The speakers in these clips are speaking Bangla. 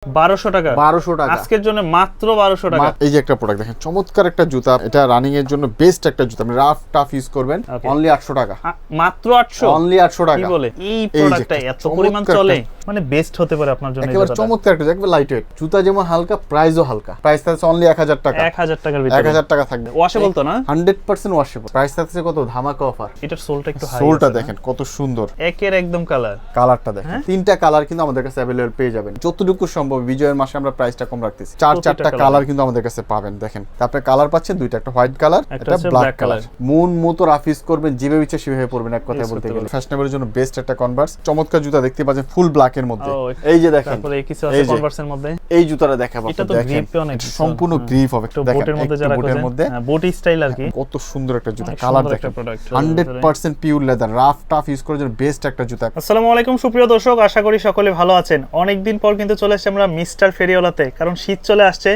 1200 টাকা 1200 টাকা আজকের জন্য মাত্র 1200 টাকা। এই যে একটা প্রোডাক্ট দেখেন, চমৎকার একটা জুতা, এটা রানিং এর জন্য বেস্ট একটা জুতা, আপনি রাফ টাফ ইউজ করবেন। অনলি 800 টাকা, মাত্র 800, অনলি 800 টাকা। কি বলে এই প্রোডাক্টটা এত পরিমাণ চলে, মানে বেস্ট হতে পারে আপনার জন্য। একেবারে চমৎকার একটা একবার লাইট ওয়েট জুতা, যেমন হালকা, প্রাইসও হালকা। প্রাইস থাকছে অনলি 1000 টাকা, 1000 টাকার ভিতরে 1000 টাকা থাকবে। ওয়াশেবল তো না? 100% ওয়াশেবল। প্রাইস থাকছে কত ধামাকা অফার। এটার সোলটা একটু হাই, সোলটা দেখেন কত সুন্দর, একের একদম কালার। কালারটা দেখেন, তিনটা কালার কিন্তু আমাদের কাছে अवेलेबल পেয়ে যাবেন। যতটুকু সম্ভব বিজয়ের মাসে আমরা প্রাইসটা কম রাখতেছি। চারটা কালার কিন্তু আমাদের কাছে পাবেন। দেখেন তারপরে কালার পাচ্ছেন দুইটা, একটা হোয়াইট কালার, একটা ব্ল্যাক কালার। মন মতো রাফিস করবেন, যেভাবে ইচ্ছা সেভাবে পরবেন। এক কথায় বলতে গেলে ফ্যাশনেবলের জন্য বেস্ট একটা কনভার্স। চমৎকার জুতা দেখতে পাচ্ছেন, ফুল ব্ল্যাক এর মধ্যে। এই যে দেখেন, তারপরে কিছু আছে কনভার্সের মধ্যে। এই জুতাটা দেখাবো, এটা তো গ্রিপে অনেক, সম্পূর্ণ গ্রিপ হবে। দেখেন বোটের মধ্যে যারা বোটের মধ্যে বোট স্টাইল আর কি, কত সুন্দর একটা জুতা। কালার দেখেন, 100% pure leather, rough tough use করার জন্য বেস্ট একটা জুতা। আসসালামু আলাইকুম সুপ্রিয় দর্শক, আশা করি সকলে ভালো আছেন। অনেকদিন পর কিন্তু চলে আসছে আমরা মিস্টার ফেরিওয়ালাতে, কারণ শীত চলে আসছে।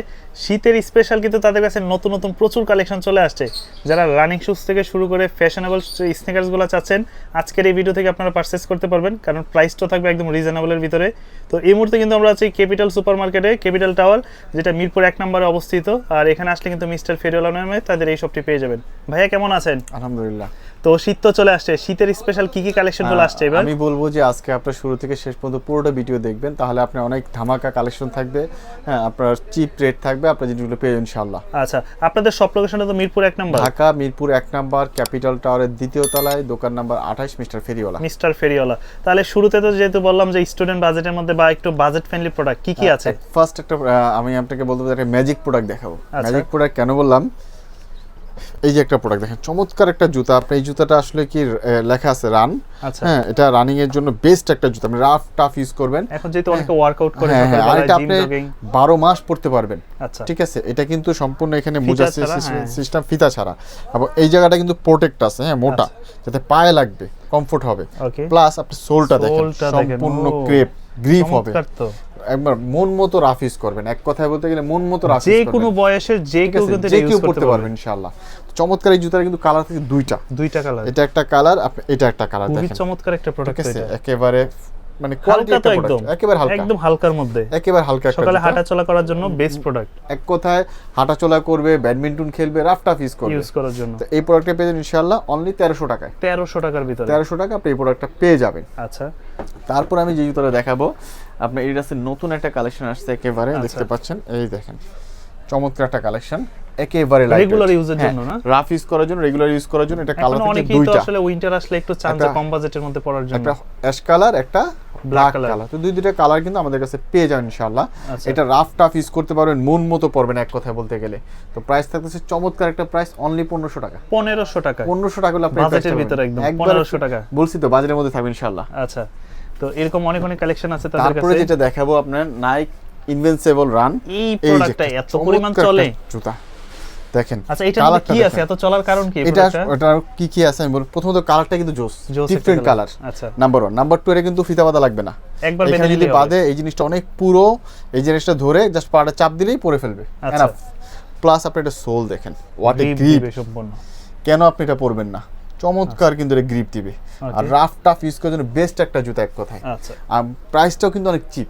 শীতের স্পেশাল কিন্তু তাদের কাছে নতুন নতুন প্রচুর কালেকশন চলে আসছে। যারা রানিং শুজ থেকে শুরু করে ফ্যাশনেবল স্নিকার্সগুলো চাচ্ছেন, আজকের এই ভিডিও থেকে আপনারা পারচেস করতে পারবেন, কারণ প্রাইসটা থাকবে একদম রিজনেবলের ভিতরে। তো এই মুহূর্তে কিন্তু আমরা আছি ক্যাপিটাল সুপার মার্কেটে, ক্যাপিটাল টাওয়ার, যেটা মিরপুর 1 নম্বরে অবস্থিত। আর এখানে আসলে কিন্তু মিস্টার ফেরিওয়ালা নামে তাদের এই শপটি পেয়ে যাবেন। ভাইয়া কেমন আছেন? আলহামদুলিল্লাহ। তো শীত তো চলে আসছে, শীতের স্পেশাল কি কি কালেকশনগুলো আসছে এবার? আমি বলবো যে আজকে আপনার শুরু থেকে শেষ পর্যন্ত পুরোটা ভিডিও দেখবেন, তাহলে আপনি অনেক ধামাকা কালেকশন থাকবে। হ্যাঁ, আপনার চিপ রেট থাকবে, আপনি যেগুলো পেয়ে ইনশাআল্লাহ। আচ্ছা, আপনাদের শপ লোকেশনটা তো মিরপুর 1 নম্বর, ঢাকা মিরপুর 1 নম্বর, ক্যাপিটাল টাওয়ারের দ্বিতীয় তলায়, দোকান নাম্বার 28, মিস্টার ফেরিওয়ালা। মিস্টার ফেরিওয়ালা। তাহলে শুরুতে তো যেহেতু বললাম যে স্টুডেন্ট বাজেটের মধ্যে বা একটু বাজেট ফ্রেন্ডলি প্রোডাক্ট কি কি আছে? ফার্স্ট একটা আমি আপনাকে বলতে পারি একটা ম্যাজিক প্রোডাক্ট দেখাবো। ম্যাজিক প্রোডাক্ট কেন বললাম, এই যে একটা প্রোডাক্ট দেখেন, চমৎকার একটা জুতা। আপনি এই জুতাটা আসলে কি লেখা আছে রান। হ্যাঁ, এটা রানিং এর জন্য বেস্ট একটা জুতা, আপনি রাফ টাফ ইউজ করবেন। এখন যেহেতু অনেকে ওয়ার্কআউট করে, আর এটা আপনি 12 মাস পড়তে পারবেন। আচ্ছা, ঠিক আছে, এটা কিন্তু সম্পূর্ণ এখানে মোজা সিস্টেম, ফিতা ছাড়া। এবং এই জায়গাটা কিন্তু প্রোটেক্ট আছে, হ্যাঁ, মোটা, যাতে পায়ে লাগবে, কমফোর্ট হবে। প্লাস আপনি সোলটা দেখেন, সম্পূর্ণ ক্রেপ গ্রিপ হবে। একবার মন মতো রাফ ইউজ করবেন। এক কথায় বলতে গেলে মন মতো রাফ ইউজ করবেন, যে কোনো বয়সের যে কেউ কিন্তু ইউজ করতে পারবেন ইনশাআল্লাহ। চমৎকার এই জুতার কিন্তু কালার থেকে দুইটা কালার, এটা একটা কালার, এটা একটা কালার। দেখেন খুবই চমৎকার একটা প্রোডাক্ট এটা, একেবারে মানে কোয়ালিটি একটা প্রোডাক্ট, একেবারে হালকা, একদম হালকার মধ্যে, একেবারে হালকা একটা সকালে হাঁটাচলা করার জন্য বেস্ট প্রোডাক্ট। এক কথায় হাঁটাচলা করবে, ব্যাডমিন্টন খেলবে, রাফ টাফ ইউজ করার জন্য। তো এই প্রোডাক্টটা পেয়ে যাবেন ইনশাআল্লাহ অনলি 1300 টাকায়। 1300 টাকার ভিতরে, 1300 টাকা আপনি এই প্রোডাক্টটা পেয়ে যাবেন। আচ্ছা, তারপর আমি যে জুতাটা দেখাবো, আপনার এর কাছে নতুন একটা কালেকশন আসছে, একেবারে দেখতে পাচ্ছেন, এই দেখেন চমৎকার একটা কালেকশন, একেবারে লাইট, রেগুলার ইউজের জন্য না, রাফ ইউজ করার জন্য, রেগুলার ইউজ করার জন্য। এটা কালার থেকে দুইটা, তো আসলে উইন্টার আসলে একটু চান্স কম বাজেটের মধ্যে পড়ার জন্য, একটা অ্যাশ কালার, একটা ব্ল্যাক কালার। তো দুইটা কালার কিন্তু আমাদের কাছে পেয়ে যাবেন ইনশাআল্লাহ। এটা রাফ টাফ ইউজ করতে পারবেন, মন মতো পড়বেন, এক কথায় বলতে গেলে। তো প্রাইস থাকতেছে চমৎকার একটা প্রাইস, অনলি 1500 টাকা। 1500 টাকা, 1500 টাকা হলে আপনি বাজেটের ভিতরে একদম 1500 টাকা। বলছি তো বাজেটের মধ্যে থাকবে ইনশাআল্লাহ। আচ্ছা, তো এরকম অনেক অনেক কালেকশন আছে তাদের কাছে। তারপরে যেটা দেখাবো আপনার নাইক ইনভিনসিবল রান, এই প্রোডাক্টটা এত পরিমাণ চলে জুতা দেখেন। আচ্ছা, এটা কি আছে এত চলার কারণ কি? এটা কি আছে আমি বলবো। প্রথমত কালারটা কিন্তু জোস, ডিফারেন্ট কালার। আচ্ছা, নাম্বার 1। নাম্বার 2 এর কিন্তু ফিতা বাঁধা লাগবে না, একবার বেঁধে যদি বাঁধে, এই জিনিসটা অনেক পুরো, এই জিনিসটা ধরে জাস্ট পাটা চাপ দিলেই পরে ফেলবে। এনাফ। প্লাস আপনি এটা সোল দেখেন, হোয়াট এ গ্রিপ সম্পূর্ণ। কেন আপনি এটা পরবেন না? চমৎকার কিন্তু এটা গ্রিপ দিবে, আর রাফ টাফ ইউজ করার জন্য বেস্ট একটা জুতা এক কথায়। আচ্ছা, আর প্রাইসটাও কিন্তু অনেক চিপ,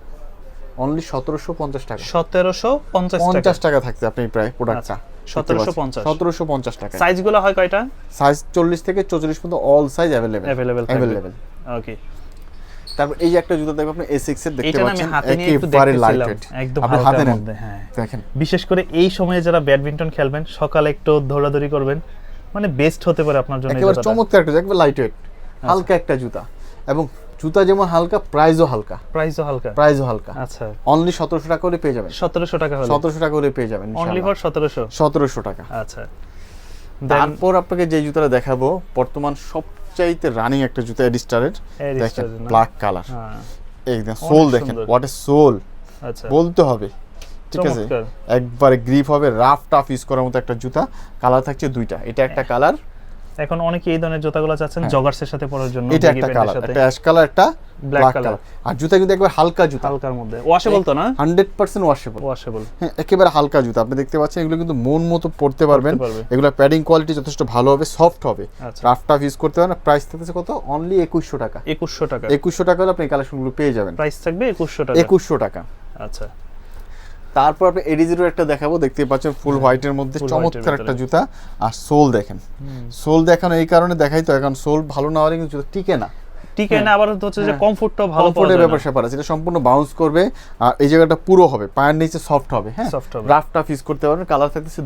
অনলি 1750 টাকা। 1750 টাকা থাকছে আপনি প্রায় প্রোডাক্টটা 1750 টাকা। সাইজগুলো হয় কয়টা? সাইজ 40 থেকে 44 পর্যন্ত অল সাইজ अवेलेबल। ওকে। তারপর এই যে একটা জুতা দেখবেন আপনি A6 এর দেখতে পাচ্ছেন, একেবারে লাইট, একদম হাতের মধ্যে। হ্যাঁ, দেখেন বিশেষ করে এই সময়ে যারা ব্যাডমিন্টন খেলবেন, সকালে একটু দৌড়াদৌড়ি করবেন, মানে বেস্ট হতে পারে আপনার জন্য। একেবারে চমৎকার একটা, একবার লাইট ওয়েট, হালকা একটা জুতা। এবং জুতা যেমন হালকা, প্রাইসও হালকা। আচ্ছা, অনলি 1700 টাকা হলে পেয়ে যাবেন। 1700 টাকা হলে, 1700 টাকা হলে পেয়ে যাবেন অনলি ফর 1700 টাকা। আচ্ছা, তারপর আপনাকে যে জুতাটা দেখাবো, বর্তমান সবচাইতে রানিং একটা জুতা, এডিস্টারের, দেখেন ব্ল্যাক কালার। একদম সোল দেখেন, হোয়াট এ সোল, আচ্ছা বলতে হবে। ঠিক আছে, একবারে গ্রিপ হবে, রাফ টাফ ইউজ করার মতো একটা জুতা। কালার থাকছে দুইটা, এটা একটা কালার। এখন অনেকে এই ধরনের জুতাগুলো চাচ্ছেন জগার্সের সাথে পরার জন্য, এটা একটা কালার, একটা অ্যাশ কালার, একটা ব্ল্যাক কালার। আর জুতা কিন্তু একবার হালকা জুতা, হালকার মধ্যে, ওয়াশেবল তো না? 100% ওয়াশেবল। হ্যাঁ, একেবারে হালকা জুতা। আপনি দেখতে পাচ্ছেন এগুলো কিন্তু মন মতো পড়তে পারবেন। এগুলো প্যাডিং কোয়ালিটি যথেষ্ট ভালো হবে, সফট হবে, রাফ টাফ ইউজ করতে পারবেন। প্রাইস থাকছে কত? অনলি 2100 টাকা। 2100 টাকা। 2100 টাকা হলে আপনি কালেকশনগুলো পেয়ে যাবেন। প্রাইস থাকবে 2100 টাকা। 2100 টাকা। আচ্ছা, তারপর আপনি এডিজিরো একটা দেখাবো, দেখতে পাচ্ছেন ফুল হোয়াইটের মধ্যে চমৎকার একটা জুতা। আর সোল দেখেন, সোল দেখানো এই কারণে দেখাই তো, এখন সোল ভালো না হলে কিন্তু জুতা টিকে না, টিকে না, আবার হচ্ছে যে কমফোর্টটাও ভালো পাওয়া কমফোর্টের যায় ব্যাপার না। স্যাপার আছে, এটা সম্পূর্ণ বাউন্স করবে আর এই জায়গাটা পুরো হবে, পায়ের নিচে সফট হবে, হ্যাঁ Soft হবে। রাফ টাফ ইউজ করতে পারবেন। কালার থাকতেছে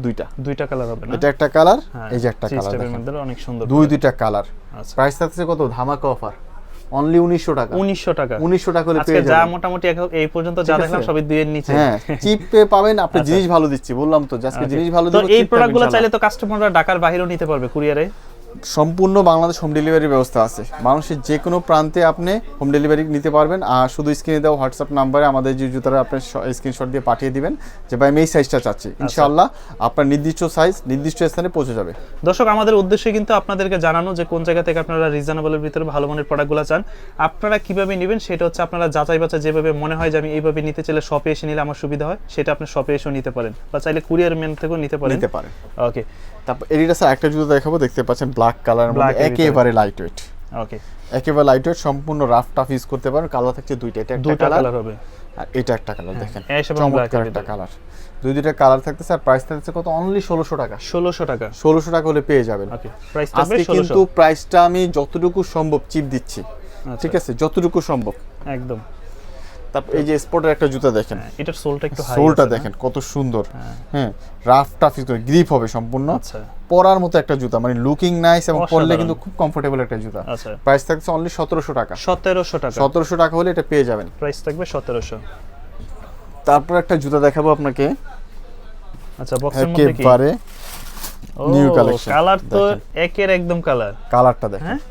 দুইটা কালার হবে না? এটা একটা কালার, হ্যাঁ, এই যে একটা কালার সিস্টেমের দেখেন, মধ্যে অনেক সুন্দর দুইটা কালার। আচ্ছা। প্রাইস থাকছে কত? ধামাকা অফার, অনলি 1900 টাকা। 1900 টাকা 1900 টাকা হলে আজকে পেয়ে যা যাবেন। মোটামুটি এই পর্যন্ত যা ঠিক দেখলাম আছে? সবই দুইয়ের নিচে। হ্যাঁ চিপে পাবেন, আপনি জিনিস ভালো দিচ্ছি, বললাম তো আজকে Okay. জিনিস ভালো তো দিব। এই প্রোডাক্টগুলো চাইলে তো কাস্টমাররা ঢাকার বাইরেও নিতে পারবে কুরিয়ারে? সম্পূর্ণ বাংলাদেশ হোম ডেলিভারির ব্যবস্থা আছে, মানুষের যে কোনো প্রান্তে আপনি হোম ডেলিভারি নিতে পারবেন। আর শুধু স্ক্রিনে দেওয়া হোয়াটসঅ্যাপ নাম্বারে আমাদের যে জুতাটা আপনি স্ক্রিনশট দিয়ে পাঠিয়ে দিবেন যে ভাই আমি এই সাইজটা চাচ্ছি, ইনশাআল্লাহ আপনার নির্দিষ্ট সাইজ নির্দিষ্ট স্থানে পৌঁছে যাবে। দর্শক, আমাদের উদ্দেশ্যে কিন্তু আপনাদেরকে জানানো যে কোন জায়গা থেকে আপনারা রিজনেবলের ভিতরে ভালো মানের প্রোডাক্টগুলো চান, আপনারা কিভাবে নেবেন সেটা হচ্ছে আপনারা যাচাই বাছাই যেভাবে মনে হয় যে আমি এইভাবে নিতে চাইলে শপে এসে নিলে আমার সুবিধা হয়, সেটা আপনি শপে এসেও নিতে পারেন বা চাইলে কুরিয়ার ম্যান থেকেও নিতে পারেন। ওকে, তারপর এডিডাস একটা জুতো দেখাবো, দেখতে পাচ্ছেন ব্ল্যাক কালার মধ্যে একেবারে লাইট ওয়েট। ওকে, একেবারে লাইট ওয়েট, সম্পূর্ণ রাফ টাফ ইউজ করতে পারেন। কালার থাকছে দুইটা, এটা একটা কালার হবে আর এটা একটা কালার দেখেন, অ্যাশ এবং ব্ল্যাক চমৎকার একটা কালার, দুইটা কালার থাকতেছে। আর প্রাইস থাকছে কত? অনলি 1600 টাকা। 1600 টাকা 1600 টাকা হলে পেয়ে যাবেন। ওকে, প্রাইস থাকবে আজকে 1600। কিন্তু প্রাইসটা আমি যতটুকু সম্ভব চিপ দিচ্ছি, ঠিক আছে, যতটুকু সম্ভব একদম। তারপর এই যে স্পোর্টের একটা জুতা দেখেন, এটার সোলটা একটু হাই, সোলটা দেখেন কত সুন্দর, হ্যাঁ রাফ টাফ ইউজ করে গ্রিপ হবে সম্পূর্ণ, আচ্ছা পরার মতো একটা জুতা, মানে লুকিং নাইস এবং পরলে অসাধারণ। কিন্তু খুব কমফোর্টেবল একটা জুতা। আচ্ছা, প্রাইস থাকছে অনলি 1700 টাকা। 1700 টাকা 1700 টাকা হলে এটা পেয়ে যাবেন। প্রাইস থাকবে 1700। তারপর একটা জুতা দেখাবো আপনাকে, আচ্ছা বক্সের মধ্যে কি? একেবারে নিউ কালেকশন। কালার তো একের একদম কালার, কালারটা দেখেন, হ্যাঁ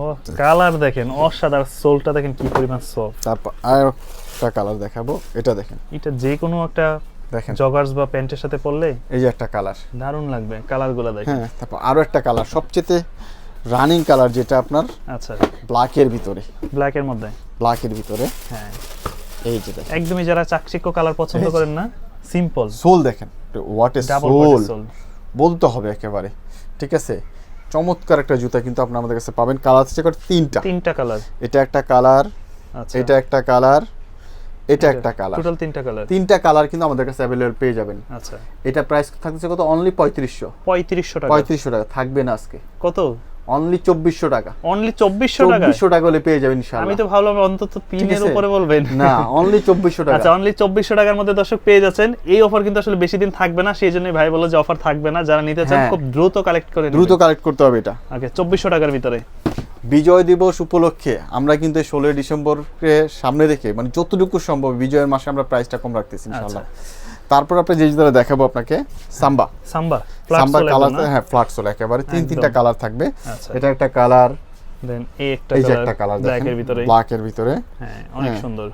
ও কালার দেখেন অসাধারণ, সোলটা দেখেন কি পরিমাণ সফট। তারপর আর একটা কালার দেখাবো, এটা দেখেন, এটা যে কোনো একটা দেখেন জগার্স বা প্যান্টের সাথে পরলে এই যে একটা কালার, দারুণ লাগবে কালারগুলো দেখেন। হ্যাঁ তারপর আরো একটা কালার, সবচেয়ে রানিং কালার যেটা আপনার আচ্ছা, ব্ল্যাকের ভিতরে, ব্ল্যাকের মধ্যে, ব্ল্যাকের ভিতরে, হ্যাঁ এই যে দেখেন একদমই যারা চাকচিক্য কালার পছন্দ করেন না, সিম্পল সোল দেখেন, what a double sole sole. বলতে হবে একেবারে, ঠিক আছে। চমৎকার একটা জুতা কিন্তু আপনি আমাদের কাছে পাবেন। কালার হচ্ছে তিনটা কালার, এটা একটা কালার, আচ্ছা এটা একটা কালার, এটা একটা কালার, টোটাল তিনটা কালার। তিনটা কালার কিন্তু আমাদের কাছে অ্যাভেলেবল পেয়ে যাবেন। আচ্ছা, এটা প্রাইস থাকছে কত? অনলি 3500 টাকা। 3500 টাকা থাকবে না আজকে, কত? অনলি 2400 টাকা। অনলি 2400 টাকা? 2400 টাকা হলে পেয়ে যাবেন ইনশাআল্লাহ। আমি তো ভাবলাম অন্তত পিনের উপরে বলবেন। না, অনলি 2400 টাকা। আচ্ছা, অনলি 2400 টাকার মধ্যে দর্শক পেয়ে যাচ্ছেন। এই অফার কিন্তু আসলে বেশি দিন থাকবে না, সেই জন্যই ভাই বললো যে অফার থাকবে না, যারা নিতে চান খুব দ্রুত কালেক্ট করে দ্রুত কালেক্ট করতে হবে এটা। ওকে, 2400 টাকার ভিতরে। বিজয় দিবস উপলক্ষে আমরা কিন্তু 16 ডিসেম্বরকে সামনে রেখে, মানে যতটুকু সম্ভব বিজয়ের মাসে আমরা প্রাইসটা কম রাখতেছি ইনশাআল্লাহ। তারপর আপনি যে জুতা দেখাবো আপনাকে, সাম্বা কালার, হ্যাঁ ফ্ল্যাট সোল, একেবারে তিনটা কালার থাকবে। এটা একটা কালার, দেন এই একটা কালার ব্ল্যাকের ভিতরে, ব্ল্যাকের ভিতরে, হ্যাঁ অনেক সুন্দর।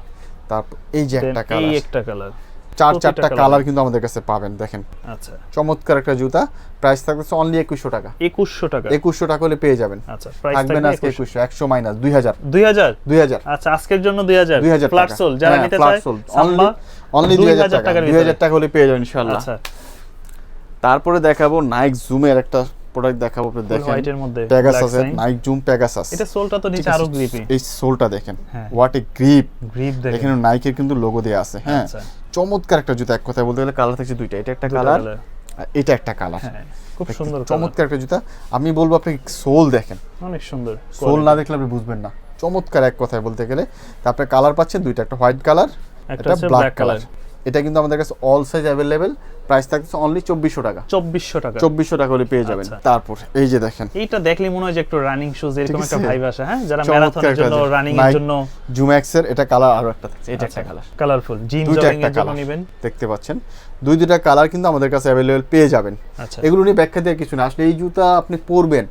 তারপর এই যে একটা কালার, এই একটা কালার, চারটা কালার কিন্তু আমাদের কাছে পাবেন দেখেন। আচ্ছা, চমৎকার একটা জুতা, প্রাইস থাকবে অনলি 2100 টাকা। 2100 টাকা 2100 টাকা হলে পেয়ে যাবেন। আচ্ছা, প্রাইস থাকবে না আজকে 2100, 100 মাইনাস 2000। আচ্ছা, আজকের জন্য 2000 ফ্ল্যাট সোল, যারা নিতে চায় অনলি 2000 টাকা হলে পেয়ে যাবেন ইনশাআল্লাহ। আচ্ছা, তারপরে দেখাবো নাইক জুমের একটা প্রোডাক্ট দেখাবো, আপনি দেখেন হোয়াইটের মধ্যে পেগাসাস, নাইক জুম পেগাসাস। এটা সোলটা তো নিচে আরো গ্রিপি, এই সোলটা দেখেন, হোয়াট এ গ্রিপ দেখেন, এখানে নাইকের কিন্তু লোগো দেয়া আছে। হ্যাঁ, আচ্ছা, চমৎকার একটা জুতা। এক কথায় বলতে গেলে কালার থাকছে দুইটা, এটা একটা কালার আর এটা একটা কালার, হ্যাঁ খুব সুন্দর, চমৎকার একটা জুতা। আমি বলবো আপনি সোল দেখেন, অনেক সুন্দর, সোল না দেখলে আপনি বুঝবেন না। চমৎকার এক কথায় বলতে গেলে। তারপরে কালার পাচ্ছেন দুইটা, একটা হোয়াইট কালার, একটা ব্ল্যাক কালার। এটা কিন্তু আমাদের কাছে অল সাইজ অ্যাভেলেবেল। প্রাইস থাকছে অনলি 2400 টাকা। 2400 টাকা হলে পেয়ে যাবেন। তারপর এই যে দেখেন, এইটা দেখলে মনে হয় যে একটু রানিং শুজ এরকম একটা ভাইব আসে, হ্যাঁ যারা ম্যারাথনের জন্য, রানিং এর জন্য। জুম্যাক্স এর এটা কালার আরো একটা থাকছে, এটা একটা কালার, কালারফুল জিম জগিং এর জন্য নেবেন। দেখতে পাচ্ছেন দুইটা কালার কিন্তু আমাদের কাছে অ্যাভেলেবল পেয়ে যাবেন। আচ্ছা, এগুলো নিয়ে ব্যাখ্যা দেওয়ার কিছু না, আসলে এই জুতা আপনি পরবেন,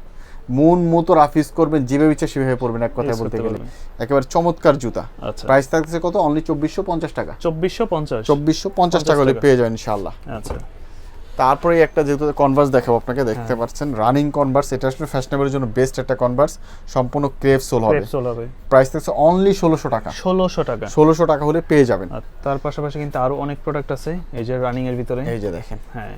মন মতো রাফিজ করবেন, যেভাবে ইচ্ছা সেভাবে পরবেন। এক কথায় বলতে গেলে একেবারে চমৎকার জুতা। প্রাইস থাকছে কত? অনলি 2450 টাকা। 2450 টাকা হলে পেয়ে যাবেন ইনশাআল্লাহ। আচ্ছা, তারপরে একটা যেহেতু কনভার্স দেখাবো আপনাকে, দেখতে পাচ্ছেন রানিং কনভার্স। এটা আসলে ফ্যাশনেবলের জন্য বেস্ট একটা কনভার্স, সম্পূর্ণ ক্রেপ সোল হবে। প্রাইস থাকছে অনলি 1600 টাকা। 1600 টাকা হলে পেয়ে যাবেন। তার পাশাপাশি কিন্তু আরো অনেক প্রোডাক্ট আছে এই যে রানিং এর ভিতরে, এই যে দেখেন, হ্যাঁ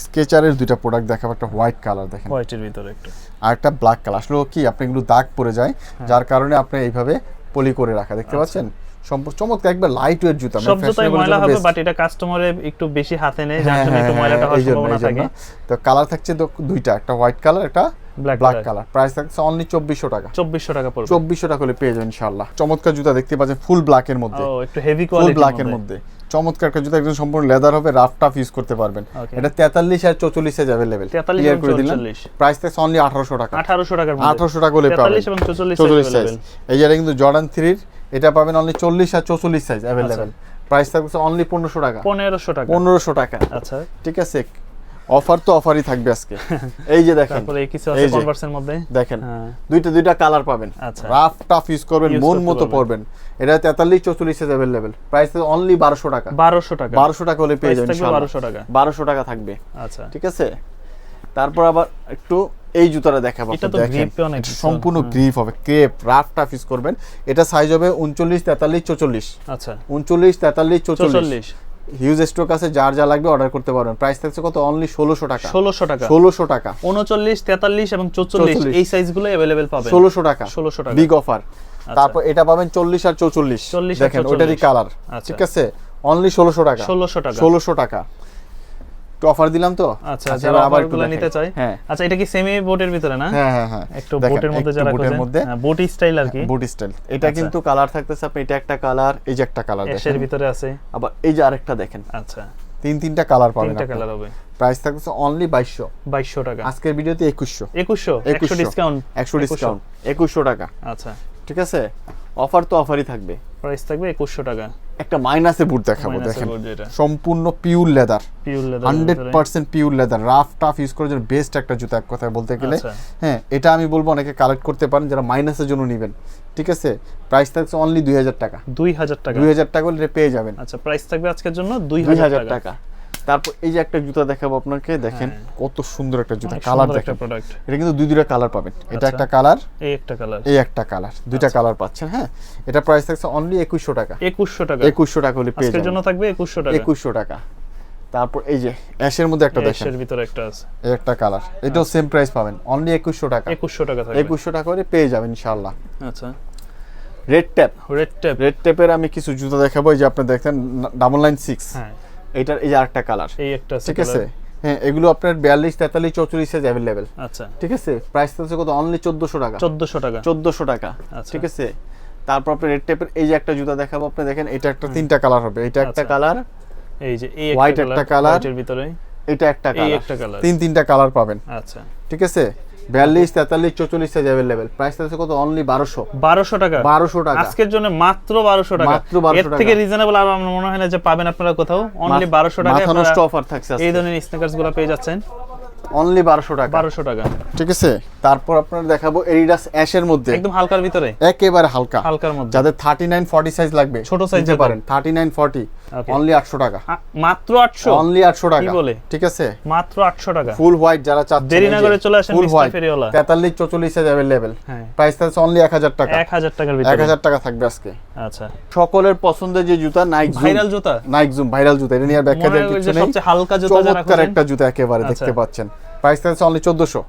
স্কেচারের দুইটা প্রোডাক্ট দেখাবো, একটা হোয়াইট কালার দেখেন, হোয়াইটের ভিতরে একটা, আর একটা ব্ল্যাক কালার। আসলে কি আপনি এগুলো দাগ পড়ে যায়, যার কারণে আপনি এইভাবে পলি করে রাখা, দেখতে পাচ্ছেন সম্পূর্ণ চমৎকার একবার লাইট ওয়েট জুতা সব জুতাই ময়লা হবে, বাট এটা কাস্টমারে একটু বেশি হাতে নেয়, যার জন্য একটু ময়লাটা হওয়ার সম্ভাবনা থাকে। তো কালার থাকছে দুইটা, একটা হোয়াইট কালার, একটা ব্ল্যাক কালার। প্রাইস থাকছে অনলি 2400 টাকা। 2400 টাকা পড়বে। 2400 টাকা হলে পেয়ে যাবেন ইনশাআল্লাহ। চমৎকার জুতা দেখতে পাচ্ছেন ফুল ব্ল্যাক এর মধ্যে, ও একটু হেভি ফুল কোয়ালিটির ব্ল্যাক এর মধ্যে চমৎকার একটা জুতা, একদম সম্পূর্ণ লেদার হবে, রাফ টাফ ইউজ করতে পারবেন। এটা 43 আর 44 সাইজ अवेलेबल, 43 ক্লিয়ার এবং করে দিলাম। 44 প্রাইস থাকছে অনলি 1800 টাকা। 1800 টাকার মধ্যে 1800 টাকা হলে পাবেন 43 এবং 44 সাইজ। এই যে এটা কিন্তু জর্ডান 3 এটা পাবেন অনলি 40 আর 44 সাইজ अवेलेबल। প্রাইস থাকছে অনলি 1500 টাকা। 1500 টাকা। 1500 টাকা। আচ্ছা ঠিক আছে, অফার তো অফারই থাকবে আজকে। এই যে দেখেন, তারপরে কিছু আছে কনভার্সের মধ্যে দেখেন দুইটা কালার পাবেন, আচ্ছা রাফ টাফ ইউজ করবেন, মন মতো পরবেন। এটা 43 44 সাইজ अवेलेबल। প্রাইস অনলি 1200 টাকা। 1200 টাকা। 1200 টাকা হলে পেয়ে যাবেন ইনশাআল্লাহ। 1200 টাকা। 1200 টাকা থাকবে। আচ্ছা ঠিক আছে, তারপর আবার একটু এই জুতাটা দেখাবো। এটা তো গ্রিপে অনেক সম্পূর্ণ গ্রিপ হবে, ক্রেপ রাফ টাফ ইউজ করবেন। এটা সাইজ হবে 39 43 44। আচ্ছা 39 43 44 44 হিউজ স্টক আছে, যার যা লাগবে অর্ডার করতে পারবেন। প্রাইস থাকছে কত? অনলি 1600 টাকা। 1600 টাকা। 1600 টাকা। 39 43 এবং 44 এই সাইজগুলো अवेलेबल পাবেন 1600 টাকা। 1600 টাকা বিগ অফার। তারপর এটা পাবেন 40 আর 44 দেখেন, ওইটারই কালার। ঠিক আছে, অনলি 1600 টাকা। 1600 টাকা। 1600 টাকা একটু অফার দিলাম তো। আচ্ছা যারা আবারগুলো নিতে চায়। আচ্ছা এটা কি সেমি বোটের ভিতরে না? হ্যাঁ একটু বোটের মধ্যে যারা খোঁজেন, বোট স্টাইল আর কি, বোট স্টাইল। এটা কিন্তু কালার থাকতেছে আপনি, এটা একটা কালার, এই যে একটা কালার দেখেন, এর ভিতরে আছে আবার এই যে আরেকটা দেখেন। আচ্ছা তিনটা কালার পাবেন, তিনটা কালার হবে। প্রাইস থাকতেছে অনলি 2200 টাকা। আজকের ভিডিওতে 2100 100 ডিসকাউন্ট 100 ডিসকাউন্ট 2100 টাকা। আচ্ছা ঠিক আছে, অফার তো অফারই থাকবে। প্রাইস থাকবে 2100 টাকা। একটা মাইনাসে বুট দেখাবো, দেখেন সম্পূর্ণ pure leather, 100% pure leather, rough tough use করার জন্য বেস্ট একটা জুতা এক কথায় বলতে গেলে। হ্যাঁ, এটা আমি বলবো অনেকে কালেক্ট করতে পারেন যারা মাইনাসের জন্য নেবেন। ঠিক আছে, প্রাইস থাকছে অনলি 2000 টাকা। 2000 টাকা। 2000 টাকা হলে পেয়ে যাবেন। আচ্ছা প্রাইস থাকবে আজকের জন্য 2000 টাকা। তারপর এই যে একটা জুতা দেখাবো আপনাকে, দেখেন কত সুন্দর একটা জুতা, কালার দেখেন। এটা কিন্তু দুইটা কালার পাবেন, এটা একটা কালার, এই একটা কালার, এই একটা কালার, দুইটা কালার পাচ্ছেন। হ্যাঁ, এটা প্রাইস থাকছে অনলি 2100 টাকা। 2100 টাকা। 2100 টাকা হলে পেয়ে যাবেন। আজকের জন্য থাকবে 2100 টাকা। 2100 টাকা। তারপর এই যে অ্যাশের মধ্যে একটা দেখেন, অ্যাশের ভিতরে একটা আছে, এই একটা কালার, এটাও সেম প্রাইস পাবেন অনলি 2100 টাকা। 2100 টাকা থাকবে। 2100 টাকা করে পেয়ে যাবেন ইনশাআল্লাহ। আচ্ছা রেড ট্যাপের আমি কিছু জুতা দেখাবো। এই যে আপনি দেখেন 996। হ্যাঁ, এটার এই যে আরেকটা কালার, এই একটা আছে, ঠিক আছে। হ্যাঁ, এগুলো আপনার 42 43 44 সাইজ अवेलेबल। আচ্ছা ঠিক আছে, প্রাইস থাকছে কত? অনলি 1400 টাকা। 1400 টাকা। 1400 টাকা। ঠিক আছে, তারপর আপনি রেড ট্যাপের এই যে একটা জুতা দেখাবো আপনি, দেখেন এটা একটা তিনটা কালার হবে, এটা একটা কালার, এই যে এই হোয়াইট একটা কালার, এর ভিতরে এটা একটা কালার, এই একটা কালার, তিনটা কালার পাবেন। আচ্ছা ঠিক আছে, 42 43 44 সাইজ अवेलेबल। প্রাইস আছে কত? অনলি 1200 টাকা। 1200 টাকা আজকের জন্য, মাত্র 1200 টাকা। মাত্র 1200 টাকা। এর থেকে রিজনেবল আর আমার মনে হয় না যে পাবেন আপনারা কোথাও। অনলি 1200 টাকা মাথা নষ্ট অফার থাকছে আজকে। এই ধরনের স্নিকার্স গুলো পেয়ে যাচ্ছেন অনলি 1200 টাকা। 1200 টাকা। ঠিক আছে, তারপর আপনারা দেখাবো এডিডাস অ্যাশের মধ্যে, একদম হালকার ভিতরে, একেবারে হালকা, হালকার মধ্যে। যাদের 39 40 সাইজ লাগবে, ছোট সাইজ নিতে পারেন। 39 40 অনলি 800 টাকা। মাত্র 800, অনলি 800 টাকা। কি বলে? ঠিক আছে, মাত্র 800 টাকা। ফুল হোয়াইট যারা চাচ্ছেন, দেরি না করে চলে আসেন মিস্টার ফেরিওয়ালা। 43 44 সাইজ अवेलेबल। প্রাইস আছে অনলি 1000 টাকা। 1000 টাকার ভিতরে, 1000 টাকা থাকবে আজকে। আচ্ছা, সকলের পছন্দের যে জুতা, নাইক জুম, ভাইরাল জুতা, নাইক জুম ভাইরাল জুতা, এটা নিয়ে আর ব্যাখ্যা দেওয়ার কিছু নেই। সবচেয়ে হালকা জুতা যারা খোঁজেন, একটা জুতা একেবারে দেখতে পাচ্ছেন। প্রাইস থাকছে অনলি 1400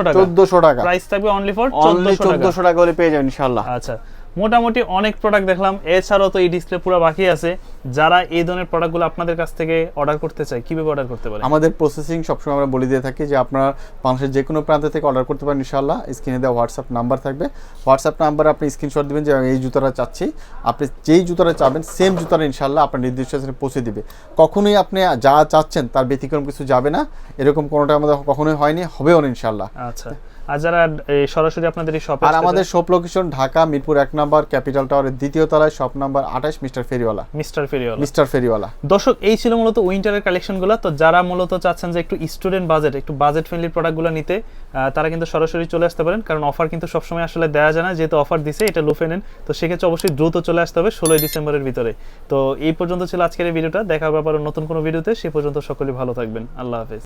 টাকা। 1400 টাকা প্রাইস থাকবে অনলি ফর 1400 টাকা হলে পেয়ে যাবেন ইনশাআল্লাহ। আচ্ছা, মোটামুটি অনেক প্রোডাক্ট দেখলাম, এছাড়াও তো এই ডিসপ্লে পুরো বাকি আছে। যারা এই ধরনের প্রোডাক্টগুলো আপনাদের কাছ থেকে অর্ডার করতে চায়, কিভাবে অর্ডার করতে পারে? আমাদের প্রসেসিং সবসময় আমরা বলে দিয়ে থাকি যে আপনারা বাংলাদেশের যে কোনো প্রান্ত থেকে অর্ডার করতে পারেন ইনশাআল্লাহ। স্ক্রিনে দেওয়া হোয়াটসঅ্যাপ নাম্বার থাকবে, হোয়াটসঅ্যাপ নাম্বারে আপনি স্ক্রিনশট দিবেন যে এই জুতাটা চাচ্ছি, আপনি যেই জুতাটা চাবেন সেম জুতাটা ইনশাআল্লাহ আপনার নির্দিষ্ট স্থানে পৌঁছে দিবে। কখনোই আপনি যা চাচ্ছেন তার ব্যতিক্রম কিছু যাবে না, এরকম কোনোটা আমাদের কখনোই হয়নি, হবেও না ইনশাআল্লাহ। আচ্ছা, আর যারা সরাসরি আপনাদের এই শপে, আর আমাদের শপ লোকেশন ঢাকা মিরপুর 1 নম্বর ক্যাপিটাল টাওয়ারের দ্বিতীয় তলায়, শপ নাম্বার 28, মিস্টার ফেরিওয়ালা। দর্শক, এই ছিল মূলত উইন্টারের কালেকশনগুলো। তো যারা মূলত চাচ্ছেন যে একটু স্টুডেন্ট বাজেট, একটু বাজেট ফ্রেন্ডলি প্রোডাক্টগুলো নিতে, তারা কিন্তু সরাসরি চলে আসতে পারেন, কারণ অফার কিন্তু সবসময় আসলে দেওয়া যায় না। যেহেতু অফার দিছে, এটা লুফে নেন, তো সেক্ষেত্রে অবশ্যই দ্রুত চলে আসতে হবে 16 ডিসেম্বরের ভিতরে। তো এই পর্যন্ত ছিল আজকের এই ভিডিওটা, দেখা হবে আবার নতুন কোনো ভিডিওতে। সে পর্যন্ত সকলেই ভালো থাকবেন। আল্লাহ হাফেজ।